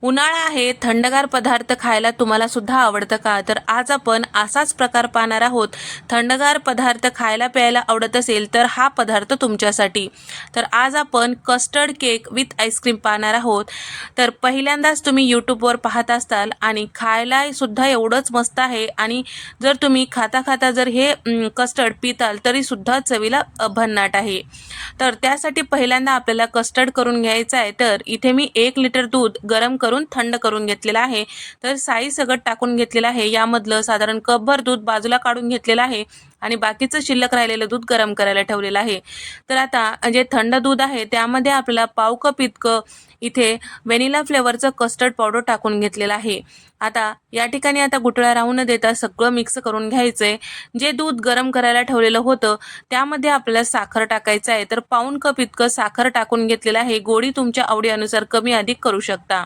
उन्हाळा आहे, थंडगार पदार्थ खायला तुम्हाला सुद्धा आवडतं का? तर आज आपण असाच प्रकार पाहणार आहोत. थंडगार पदार्थ खायला प्यायला आवडत असेल तर हा पदार्थ तुमच्यासाठी. तर आज आपण कस्टर्ड केक विथ आईस्क्रीम पाहणार आहोत. तर पहिल्यांदाच तुम्ही यूट्यूबवर पाहत असताल आणि खायला सुद्धा एवढंच मस्त आहे आणि जर तुम्ही खाता खाता जर हे कस्टर्ड पिताल तरी सुद्धा चवीला भन्नाट आहे. तर त्यासाठी पहिल्यांदा आपल्याला कस्टर्ड करून घ्यायचं आहे. तर इथे मी 1 लिटर दूध गरम करून थंड करून घेतलेलं आहे. तर साई सगट टाकून घेतलेलं आहे. यामधलं साधारण कपभर दूध बाजूला काढून घेतलेलं आहे आणि बाकीचं शिल्लक राहिलेलं दूध गरम करायला ठेवलेलं आहे. तर आता जे थंड दूध आहे त्यामध्ये आपल्याला पाव कप इतकं इथे व्हॅनिला फ्लेवरचं कस्टर्ड पावडर टाकून घेतलेलं आहे. आता या ठिकाणी आता गुठळ्या राहू न देता सगळं मिक्स करून घ्यायचंय. जे दूध गरम करायला ठेवलेलं होतं त्यामध्ये आपल्याला साखर टाकायचं आहे. तर पाऊण कप इतकं साखर टाकून घेतलेलं आहे. गोडी तुमच्या आवडीनुसार कमी अधिक करू शकता.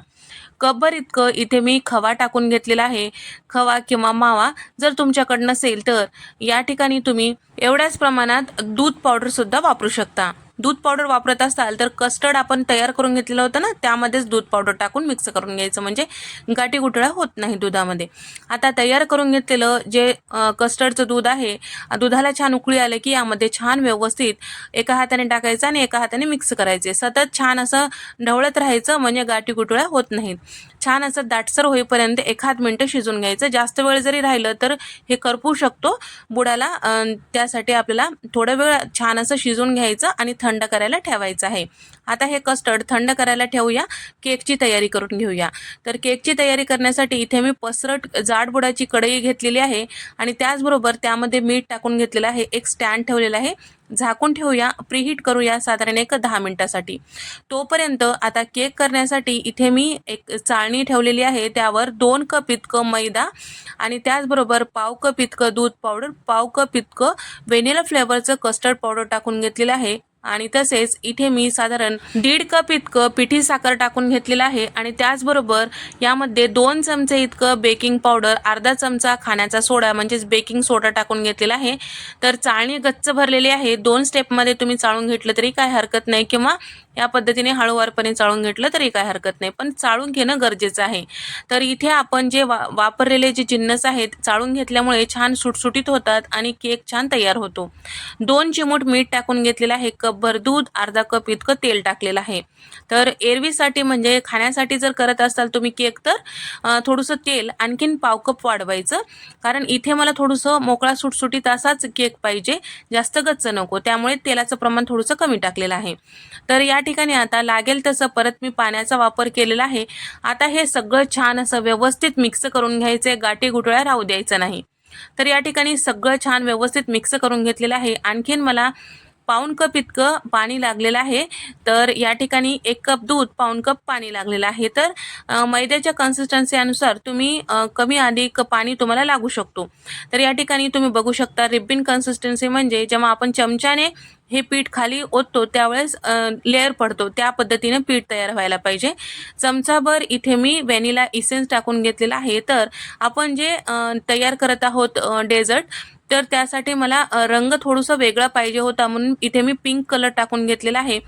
कपभर इतकं इथे मी खवा टाकून घेतलेला आहे. खवा किंवा मावा जर तुमच्याकडे नसेल तर या ठिकाणी तुम्ही एवढ्याच प्रमाणात दूध पावडर सुद्धा वापरू शकता. दूध पावडर वापरत असाल तर कस्टर्ड आपण तयार करून घेतलेलं होतं ना, त्यामध्येच दूध पावडर टाकून मिक्स करून घ्यायचं, म्हणजे गाठी गुठळ्या होत नाही दुधामध्ये. आता तयार करून घेतलेलं जे कस्टर्डचं दूध आहे, दुधाला छान उकळी आले की यामध्ये छान व्यवस्थित एका हाताने टाकायचं आणि एका हाताने मिक्स करायचे. सतत छान असं ढवळत राहायचं, म्हणजे गाठी गुठळ्या होत नाहीत. छान असं दाटसर होईपर्यंत 1 मिनिट शिजून घ्यायचं. जास्त वेळ जरी राहिलं तर हे करपू शकतो बुडाला. त्यासाठी आपल्याला थोडा वेळ छान असं शिजून घ्यायचं आणि थंड करायला ठेवायचं आहे. आता हे कस्टर्ड थंड करायला ठेवूया. केकची तयारी करून घेऊया. तर केकची तयारी करण्यासाठी इथे मी पसरट जाड बुडाची कढई घेतलेली आहे आणि त्याचबरोबर त्यामध्ये मीठ टाकून घेतलेलं आहे. एक स्टँड ठेवलेला आहे. झाकून ठेवूया. प्रीहीट करूया साधारण 10 मिनिटासाठी. तोपर्यंत आता केक करण्यासाठी इथे मी एक चाळणी ठेवलेली आहे. त्यावर 2 कप इतकं मैदा आणि त्याचबरोबर पाव कप इतकं दूध पावडर, पाव कप इतकं व्हॅनिला फ्लेवरचं कस्टर्ड पावडर टाकून घेतलेलं आहे. आणि तसेच इथे मी साधारण 1.5 कप इतकं पिठी साखर टाकून घेतलेलं आहे आणि त्याचबरोबर यामध्ये 2 चमचे इतकं बेकिंग पावडर, अर्धा चमचा खाण्याचा सोडा म्हणजेच बेकिंग सोडा टाकून घेतलेला आहे. तर चाळणी गच्च भरलेली आहे. 2 स्टेपमध्ये तुम्ही चाळून घेतलं तरी काय हरकत नाही किंवा या पद्धतीने हळूवारपणे चाळून घेतलं तरी काय हरकत नाही, पण चाळून घेणं गरजेचं आहे. तर इथे आपण जे वापरलेले जे जिन्नस आहेत चाळून घेतल्यामुळे छान सुटसुटीत होतात आणि केक छान तयार होतो. 2 चिमूट मीठ टाकून घेतलेलं आहे. कपभर दूध, अर्धा कप इतकं तेल टाकलेलं आहे. तर एरवीसाठी म्हणजे खाण्यासाठी जर करत असाल तुम्ही केक तर थोडंसं तेल आणखीन पाव कप वाढवायचं, कारण इथे मला थोडंसं मोकळा सुटसुटीत असाच केक पाहिजे, जास्त गच्च नको. त्यामुळे तेलाचं प्रमाण थोडंसं कमी टाकलेलं आहे. तर या ठिकाणी आता लागेल तसं परत मी पाण्याचा वापर केलेला आहे. आता हे सगळं छान असं व्यवस्थित मिक्स करून घ्यायचे. गाठी गुठळ्या राहू द्यायचं नाही. तर या ठिकाणी सगळं छान व्यवस्थित मिक्स करून घेतलेलं आहे. आणखीन मला पाऊण कप इतकं पाणी लागलेलं आहे. तर या ठिकाणी 1 कप दूध, पाऊण कप पाणी लागलेलं आहे. तर मैद्याच्या कन्सिस्टन्सी अनुसार तुम्ही कमी अधिक पाणी तुम्हाला लागू शकतो. तर या ठिकाणी तुम्ही बघू शकता रिबिन कन्सिस्टन्सी म्हणजे जेव्हा आपण चमच्याने हे पीठ खाली ओततो त्यावेळेस लेअर पडतो, त्या पद्धतीने पीठ तयार व्हायला पाहिजे. चमचाभर इथे मी व्हॅनिला इसेन्स टाकून घेतलेला आहे. तर आपण जे तयार करत आहोत डेझर्ट, तर त्यासाठी मला रंग थोडंसं वेगळा पाहिजे होता, म्हणून इथे मी पिंक कलर टाकून घेतलेला आहे.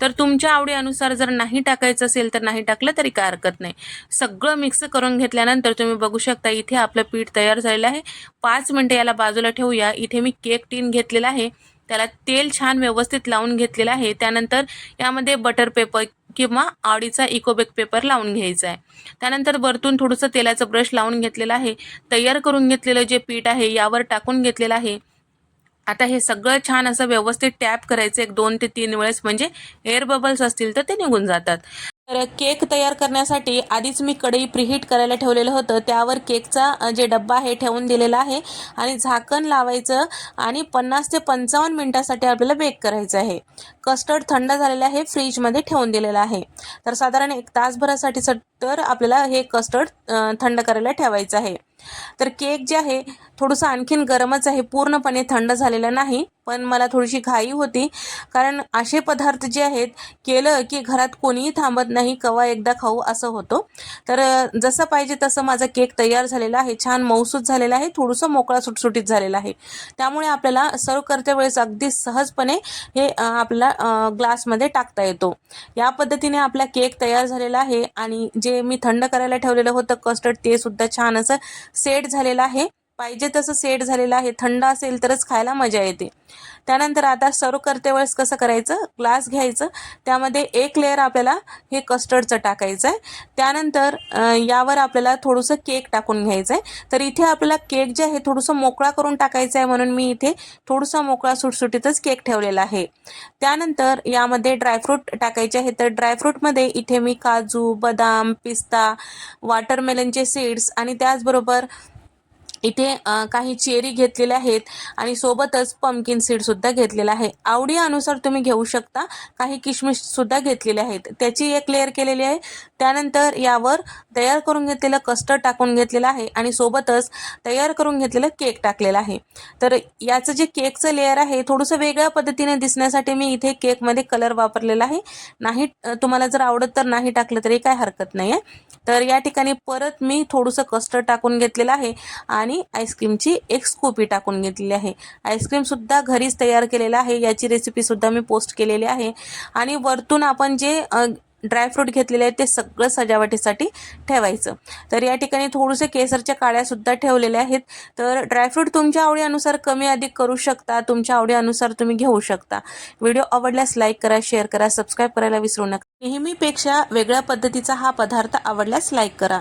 तर तुमच्या आवडीनुसार जर नाही टाकायचं असेल तर नाही टाकलं तरी काय हरकत नाही. सगळं मिक्स करून घेतल्यानंतर तुम्ही बघू शकता इथे आपलं पीठ तयार झालेलं आहे. 5 मिनिटं याला बाजूला ठेवूया. इथे मी केक टीन घेतलेला आहे. त्याला तेल छान व्यवस्थित लावून घेतलेलं आहे. त्यानंतर यामध्ये बटर पेपर किंवा आवडीचा इकोबेक पेपर लावून घ्यायचा आहे. त्यानंतर वरतून थोडंसं तेलाचं ब्रश लावून घेतलेलं आहे. तयार करून घेतलेलं जे पीठ आहे यावर टाकून घेतलेलं आहे. आता हे सगळं छान असं व्यवस्थित टॅप करायचं 2 ते 3 वेळेस, म्हणजे एअर बबल्स असतील तर ते निघून जातात. तर केक तयार करण्यासाठी आधीच मी कढई प्रीहीट करायला ठेवलेलं होतं. त्यावर केकचा जे डब्बा आहे ठेवून दिलेला आहे आणि झाकण लावायचं आणि 50 ते 55 मिनिटासाठी आपल्याला बेक करायचं आहे. कस्टर्ड थंड झालेलं आहे, फ्रीजमध्ये ठेवून दिलेलं आहे. तर साधारण 1 तासभरासाठी तर आपल्याला हे कस्टर्ड थंड करायला ठेवायचं आहे. तर केक जे आहे थोडंसं आणखीन गरमच आहे, पूर्णपणे थंड झालेलं नाही, पण मला थोडीशी घाई होती, कारण असे पदार्थ जे आहेत केलं की घरात कोणीही थांबत नाही, केव्हा एकदा खाऊ असं होतं. तर जसं पाहिजे तसं माझा केक तयार झालेला आहे, छान मऊसूत झालेला आहे, थोडंसं मोकळा सुटसुटीत झालेला आहे. त्यामुळे आपल्याला सर्व करते वेळेस अगदी सहजपणे हे आपल्याला ग्लासमध्ये टाकता येतो. या पद्धतीने आपला केक तयार झालेला आहे आणि जे मी थंड करायला ठेवलेलं होतं कस्टर्ड ते सुद्धा छान असं सेट झालेलं आहे, पाहिजे तसं सेट झालेलं आहे. थंड असेल तरच खायला मजा येते. त्यानंतर आता सर्व करते वेळेस कसं करायचं, ग्लास घ्यायचं, त्यामध्ये एक लेअर आपल्याला हे कस्टर्डचं टाकायचं आहे. त्यानंतर यावर आपल्याला थोडंसं केक टाकून घ्यायचं आहे. तर इथे आपल्याला केक जे आहे थोडंसं मोकळा करून टाकायचं आहे, म्हणून मी इथे थोडंसं मोकळा सुटसुटीतच केक ठेवलेला आहे. त्यानंतर यामध्ये ड्रायफ्रूट टाकायचे आहे. तर ड्रायफ्रूटमध्ये इथे मी काजू, बदाम, पिस्ता, वॉटरमेलनचे सीड्स आणि त्याचबरोबर इथे काही चेरी घेतलेले आहेत आणि सोबतच पंपकिन सीडसुद्धा घेतलेला आहे. आवडी अनुसार तुम्ही घेऊ शकता. काही किशमिशसुद्धा घेतलेले आहेत, त्याची एक लेअर केलेली आहे. त्यानंतर यावर तयार करून घेतलेलं कस्टर्ड टाकून घेतलेलं आहे आणि सोबतच तयार करून घेतलेलं केक टाकलेलं आहे. तर याचं जे केकचं लेअर आहे थोडंसं वेगळ्या पद्धतीने दिसण्यासाठी मी इथे केकमध्ये कलर वापरलेला आहे. नाही तुम्हाला जर आवडत तर नाही टाकलं तरी काय हरकत नाही आहे. तर या ठिकाणी परत मी थोडंसं कस्टर्ड टाकून घेतलेलं आहे आणि आईस्क्रीमची एक स्कूपी टाकून घेतलेली आहे. आईस्क्रीमसुद्धा घरीच तयार केलेलं आहे, याची रेसिपीसुद्धा मी पोस्ट केलेली आहे. आणि वरतून आपण जे ड्रायफ्रूट घेतलेले आहेत ते सगळं सजावटीसाठी ठेवायचं. तर या ठिकाणी थोडेसे केसरच्या काड्यासुद्धा ठेवलेल्या आहेत. तर ड्रायफ्रूट तुमच्या आवडीनुसार कमी अधिक करू शकता, तुमच्या आवडीनुसार तुम्ही घेऊ शकता. व्हिडिओ आवडल्यास लाईक करा, शेअर करा, सबस्क्राईब करायला विसरू नका. नेहमीपेक्षा वेगळ्या पद्धतीचा हा पदार्थ आवडल्यास लाईक करा.